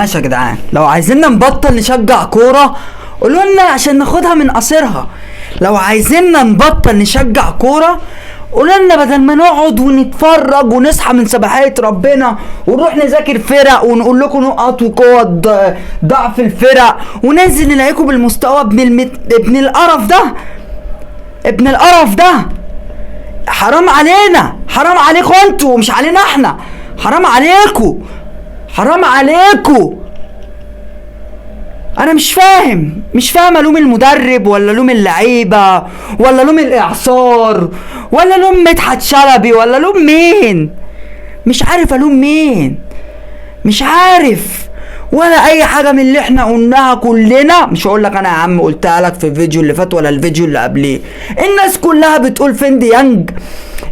ماشي يا جدعان، لو عايزيننا نبطل نشجع كورة قولوا لنا عشان ناخدها من قصيرها. لو عايزيننا نبطل نشجع كورة قولوا لنا، بدل ما نقعد ونتفرج ونصحى من سبحية ربنا ونروح نذاكر فرق ونقول لكم نقط وقوة ضعف الفرق وننزل نلاقيكم بالمستوى ابن القرف ده، ابن القرف ده. حرام علينا، حرام عليكم انتوا مش علينا احنا، حرام عليكم، حرام عليكم. انا مش فاهم الوم المدرب ولا الوم اللعيبه ولا الوم الاعصار ولا الوم مدحت شلبي ولا الوم مين، مش عارف الوم مين، مش عارف ولا اي حاجه من اللي احنا قلناها كلنا. مش هقول لك انا يا عم قلتها لك في الفيديو اللي فات ولا الفيديو اللي قبليه. الناس كلها بتقول فين ديانج،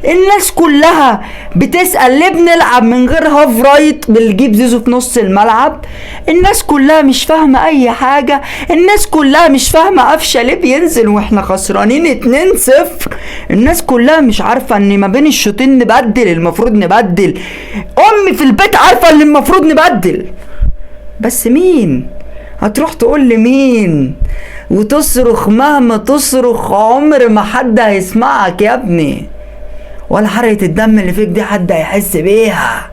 الناس كلها بتسأل ليه بنلعب من غير هاف رايت بنجيب زيزو في نص الملعب. الناس كلها مش فاهمة اي حاجة، الناس كلها مش فاهمة قفشة ليه بينزل واحنا خسرانين 2-0. الناس كلها مش عارفة ان ما بين الشوطين نبدل، المفروض نبدل. امي في البيت عارفة ان المفروض نبدل، بس مين هتروح تقول لمين وتصرخ؟ مهما تصرخ عمر ما حد هيسمعك يا ابني، ولا حرقة الدم اللي فيك دي حد هيحس بيها.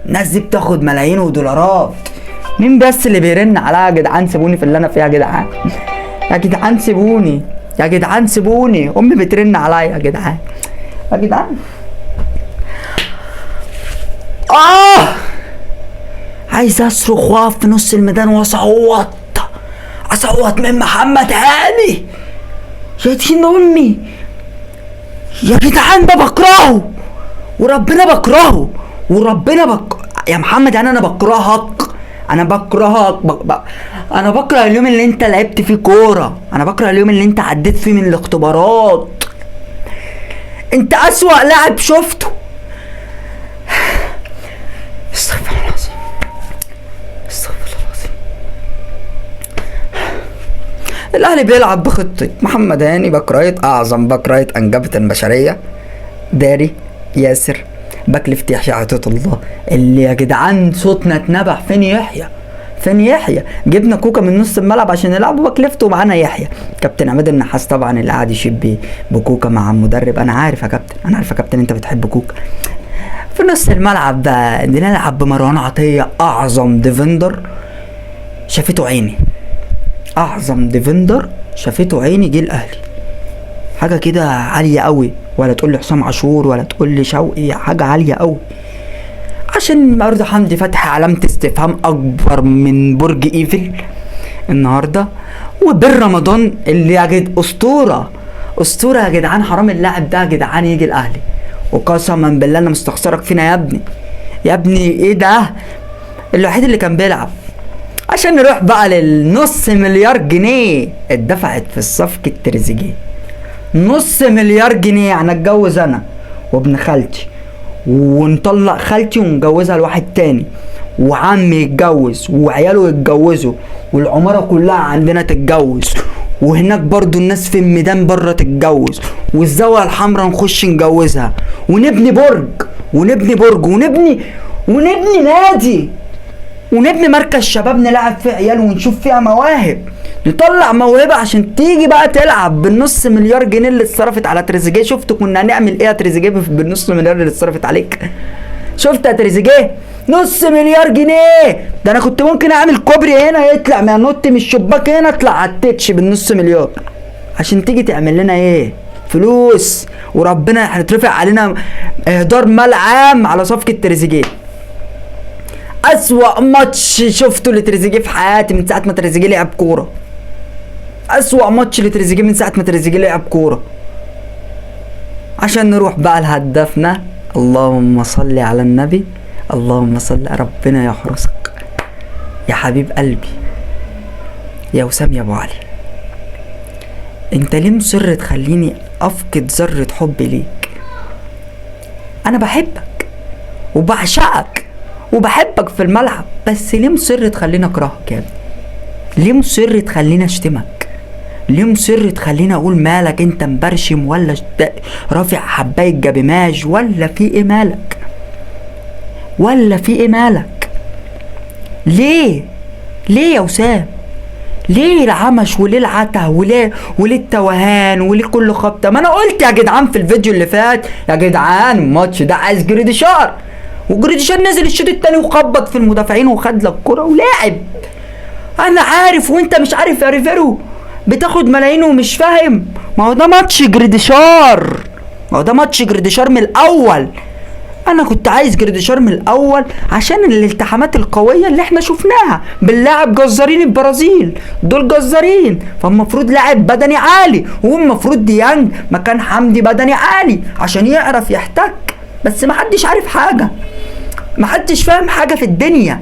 الناس دي بتاخد ملايين ودولارات. مين بس اللي بيرن عليا يا جدعان؟ سيبوني في اللي انا فيها يا جدعان، يا جدعان سيبوني، يا جدعان سيبوني. امي بترن عليا يا جدعان، يا جدعان. عايز اصرخ واقف في نص الميدان واصوت، اصوت من محمد هاني. يا دين امي يا جدعان، ده بكرهه وربنا بكرهه وربنا يا محمد هاني انا بكرهك، انا بكرهك انا بكره اليوم اللي انت لعبت فيه كوره، انا بكره اليوم اللي انت عديت فيه من الاختبارات. انت اسوأ لاعب شفته. استغفر الله العظيم، استغفر الله العظيم. الاهلي بيلعب بخطة محمد هاني، باك رايت، اعظم باك رايت انجبت البشرية. داري ياسر، باك ليفت يحيى عطية الله، اللي يا جدعان صوتنا اتنبح. فين يحيى؟ فين يحيى؟ جبنا كوكا من نص الملعب عشان يلعبوا باك ليفت ومعانا يحيى. كابتن عماد النحاس طبعا اللي قاعد يشيب بكوكا مع المدرب. انا عارف يا كابتن، انا عارف يا كابتن انت بتحب كوكا. في نص الملعب ده نلعب بمروان عطية، اعظم ديفندر شافته عيني، اعظم ديفندر شافته عيني جه الاهلي. حاجه كده عاليه قوي، ولا تقول لي حسام عاشور ولا تقول لي شوقي، حاجه عاليه قوي. عشان برضه حمدي فتحي علامه استفهام اكبر من برج ايفل النهارده. وبين رمضان اللي يا جد اسطوره، اسطوره يا جدعان. حرام اللاعب ده يا جدعان يجي الاهلي، وقسما بالله انا مستخسرك فينا يا ابني، يا ابني. ايه ده الوحيد اللي كان بيلعب. عشان نروح بقى للنص مليار جنيه اتدفعت في صفقة تريزيجيه. نص مليار جنيه يعني اتجوز انا وابن خالتي ونطلق خالتي ونجوزها لواحد تاني، وعمي يتجوز وعياله يتجوزوا والعمارة كلها عندنا تتجوز، وهناك برضو الناس في الميدان بره تتجوز، والزاوية الحمراء نخش نجوزها، ونبني برج ونبني نادي، ونبني مركز شباب نلعب فيه عيال ونشوف فيها مواهب، نطلع موهبه عشان تيجي بقى تلعب بالنص مليار جنيه اللي اتصرفت على تريزيجيه. شفت كنا هنعمل ايه يا تريزيجيه بالنص مليار اللي اتصرفت عليك؟ شفت يا تريزيجيه؟ نص مليار جنيه ده انا كنت ممكن اعمل كوبري هنا يطلع نط من الشباك هنا اطلع على التتش بالنص مليار، عشان تيجي تعمل لنا ايه؟ فلوس. وربنا هنترفع علينا اهدار مال عام على صفقه تريزيجيه. اسوأ ماتش شفته لتريزيجيه في حياتي من ساعة ما تريزيجيه لعب كورة. اسوأ ماتش لتريزيجيه من ساعة ما تريزيجيه لعب كورة. عشان نروح بقى لهدفنا. اللهم صل على النبي، اللهم صل. ربنا يحرسك يا حبيب قلبي يا وسام يا ابو علي. انت ليه مصر تخليني افقد ذرة حب ليك؟ انا بحبك وبعشقك وبحبك في الملعب، بس ليه مصر تخليني اكرهك يا ابني؟ ليه مصر تخليني اشتمك؟ ليه مصر تخليني اقول مالك انت مبرشم ولا رافع حبايه جبماج ولا في ايه مالك؟ ولا في ايه مالك؟ ليه؟ ليه يا وسام؟ ليه العمش وليه العته وليه التوهان وليه كل خبطه؟ ما انا قلت يا جدعان في الفيديو اللي فات يا جدعان الماتش ده عايز جريديشار، وجريديشار نزل الشوط التاني وخبط في المدافعين وخد لك كرة ولعب. انا عارف وانت مش عارف يا ريفيرو، بتاخد ملايين ومش فاهم. ما هو ده ماتش جريديشار، ما هو ده ماتش جريديشار من الاول. انا كنت عايز جريديشار من الاول عشان الالتحامات القويه اللي احنا شفناها باللاعب جزارين البرازيل، دول جزارين، فالمفروض لاعب بدني عالي، والمفروض ديانج مكان حمدي بدني عالي عشان يعرف يحتك. بس محدش عارف حاجه، محدش فاهم حاجه في الدنيا،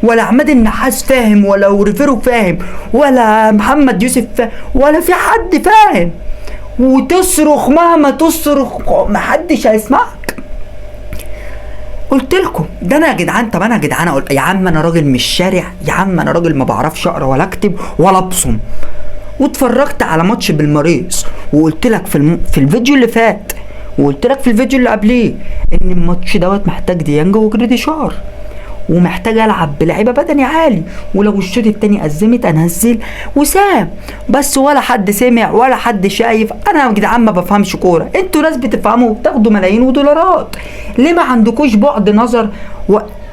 ولا عماد النحاس فاهم، ولا ريفيرو فاهم، ولا محمد يوسف فاهم، ولا في حد فاهم. وتصرخ مهما تصرخ محدش هيسمعك. قلت لكم ده انا يا جدعان. طب انا يا جدعان اقول يا عم انا راجل مش شارع، يا عم انا راجل ما بعرفش اقرا ولا اكتب ولا ابصم، واتفرجت على ماتش بالماريس، وقلت لك في الفيديو اللي فات، وقلت لك في الفيديو اللي قبليه ان الماتش دوت محتاج ديانج وجريديشار، ومحتاج العب بلعيبه بدني عالي، ولو الشوط التاني ازمت انزل وسام. بس ولا حد سمع ولا حد شايف. انا يا جدعان ما بفهمش كوره، انتوا ناس بتفهموا وبتاخدوا ملايين ودولارات، ليه ما عندكوش بعد نظر؟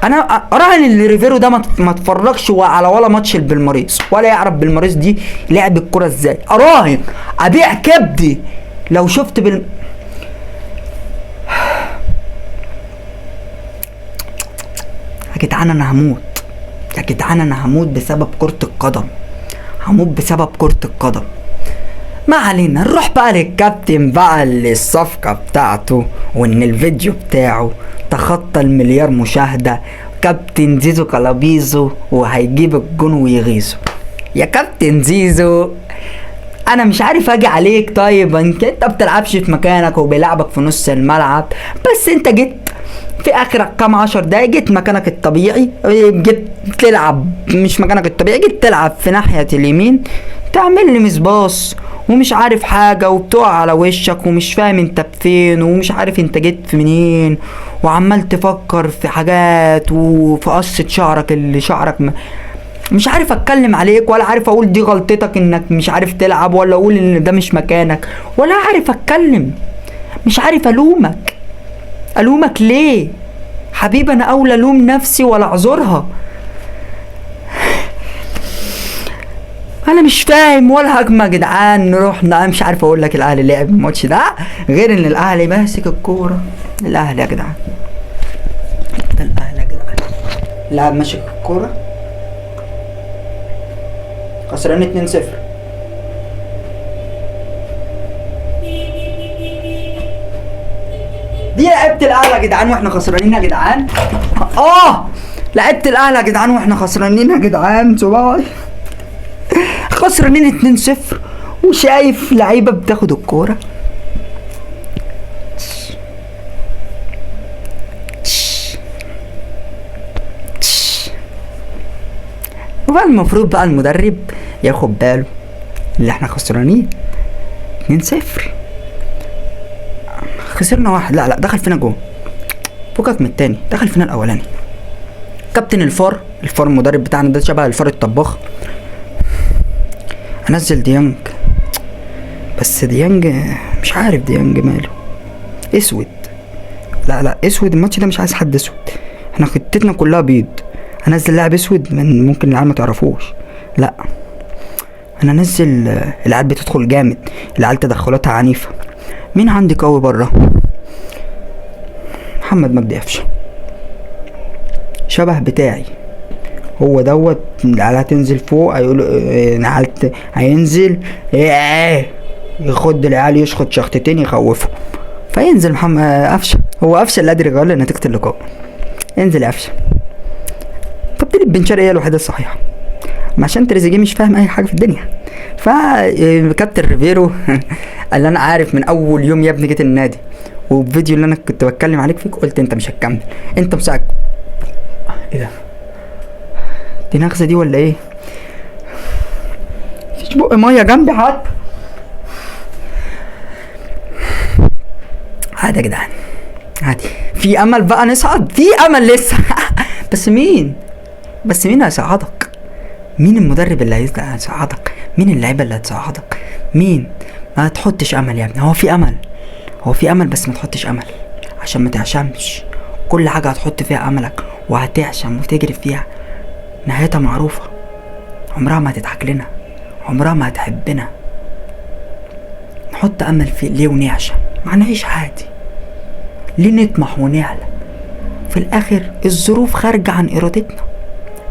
انا اراهن ان ريفيرو ده ما اتفرجش على ولا ماتش بالماريس، ولا يعرف بالماريس دي لعب الكوره ازاي. اراهن ابيع كبدي لو شفت يا جدعان انا هموت، يا جدعان انا هموت بسبب كرة القدم، هموت بسبب كرة القدم. ما علينا، نروح بقى للكابتن بقى اللي الصفقة بتاعته وان الفيديو بتاعه تخطى المليار مشاهدة، كابتن زيزو كالابيزو، وهيجيب الجون ويغيظه. يا كابتن زيزو انا مش عارف اجي عليك، طيب انت بتلعبش في مكانك وبيلعبك في نص الملعب، بس انت جيت في اخر كام 10 دقايق جيت مكانك الطبيعي، جيت تلعب مش مكانك الطبيعي، جيت تلعب في ناحية اليمين، تعمل لي مسباص ومش عارف حاجة، وبتقع على وشك ومش فاهم انت فين، ومش عارف انت جيت في منين، وعمال تفكر في حاجات وفي قصة شعرك اللي شعرك مش عارف اتكلم عليك، ولا عارف اقول دي غلطتك انك مش عارف تلعب، ولا اقول ان ده مش مكانك، ولا عارف اتكلم، مش عارف الومك ليه حبيبي؟ انا اولى الوم نفسي ولا اعذرها. انا مش فاهم ولا هجمه يا جدعان. رحنا مش عارف اقول لك الاهلي لعب الماتش ده غير ان الاهلي ماسك الكوره. الاهلي يا جدعان، ده الاهلي يا جدعان، لاعب ماسك الكوره، خسران 2-0. دي لعبة الاهلي يا جدعان واحنا خسرانين يا جدعان. لعبة الاهلي يا جدعان واحنا خسرانين يا جدعان. صباحي خسرانين 2-0 وشايف لعيبه بتاخد الكوره. وبقى المفروض بقى المدرب ياخد باله اللي احنا خسرانين 2-0، خسرنا واحد، لا دخل فينا جون، فكك من التاني، دخل فينا الاولاني. كابتن الفار المدرب بتاعنا ده شبه الفار الطباخ. انزل ديانج، بس ديانج مش عارف ديانج ماله اسود، لا اسود. الماتش ده مش عايز حد اسود، احنا خطتنا كلها بيض. انزل لاعب اسود من ممكن العيال ما تعرفوش، لا انا انزل العيال بتدخل جامد، العيال تدخلاتها عنيفه. مين عندي قوي بره؟ محمد مجدي قفشه، شبه بتاعي هو دوت. العيال هتنزل فوق هيقول هينزل ياخد العيال يشخط شخطتين يخوفه، فينزل محمد قفشه. هو قفشه اللي قادر يغير نتيجه اللقاء. انزل يا قفشه. تبديل بن شرقي هي الوحيده الصحيحه، عشان تريزيجيه مش فاهم اي حاجه في الدنيا. فكابتن ريفيرو اللي انا عارف من اول يوم يا ابني جيت النادي، والفيديو اللي انا كنت بتكلم عليك فيك قلت انت مش هتكمل، انت مساعد. ايه ده؟ دي نغزه دي ولا ايه؟ مفيش بق ميه جنبي حتى. عادي يا جدعان عادي، في امل بقى نصعد، في امل لسه. بس مين هيصعدك؟ مين المدرب اللي هيساعدك؟ مين اللعيبه اللي هتصعدك؟ مين؟ ما تحطش امل يا ابني. هو في امل بس ما تحطش امل عشان ما تعشمش. كل حاجه هتحط فيها املك وهتعشم وتجري فيها نهايتها معروفه، عمرها ما هتضحك لنا، عمرها ما هتحبنا. نحط امل في ليه ونعشم؟ ما نعيش عادي. ليه نطمح ونعلى؟ في الاخر الظروف خارجه عن ارادتنا،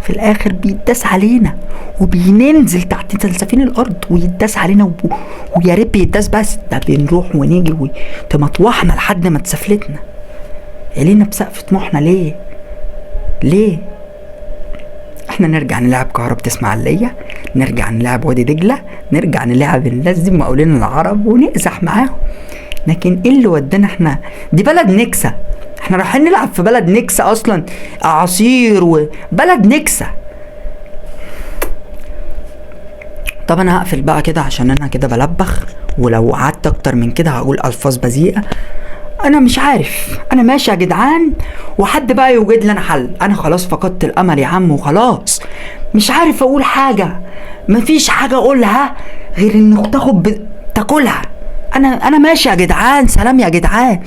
في الاخر بيتداس علينا وبننزل تحت سلسفين الارض ويتداس علينا ويا ريت بيتداس بس ده بنروح ونيجي وتمطوحنا لحد ما تسفلتنا. علينا بسقف طموحنا ليه؟ احنا نرجع نلعب كهربة اسماعيلية، نرجع نلعب وادي دجلة، نرجع نلعب الناس دي مقاولين العرب ونقزح معاهم. لكن ايه اللي ودانا احنا؟ دي بلد نكسة، احنا رايحين نلعب في بلد نكسة اصلا، اعاصير وبلد نكسة. طب انا هقفل بقى كده عشان انا كده بلبخ، ولو قعدت اكتر من كده هقول الفاظ بذيئة. انا مش عارف، انا ماشي يا جدعان وحد بقى يوجد لي انا حل. انا خلاص فقدت الامل يا عم وخلاص، مش عارف اقول حاجة، مفيش حاجة اقولها غير انك تاخد تاكلها. انا ماشي يا جدعان، سلام يا جدعان.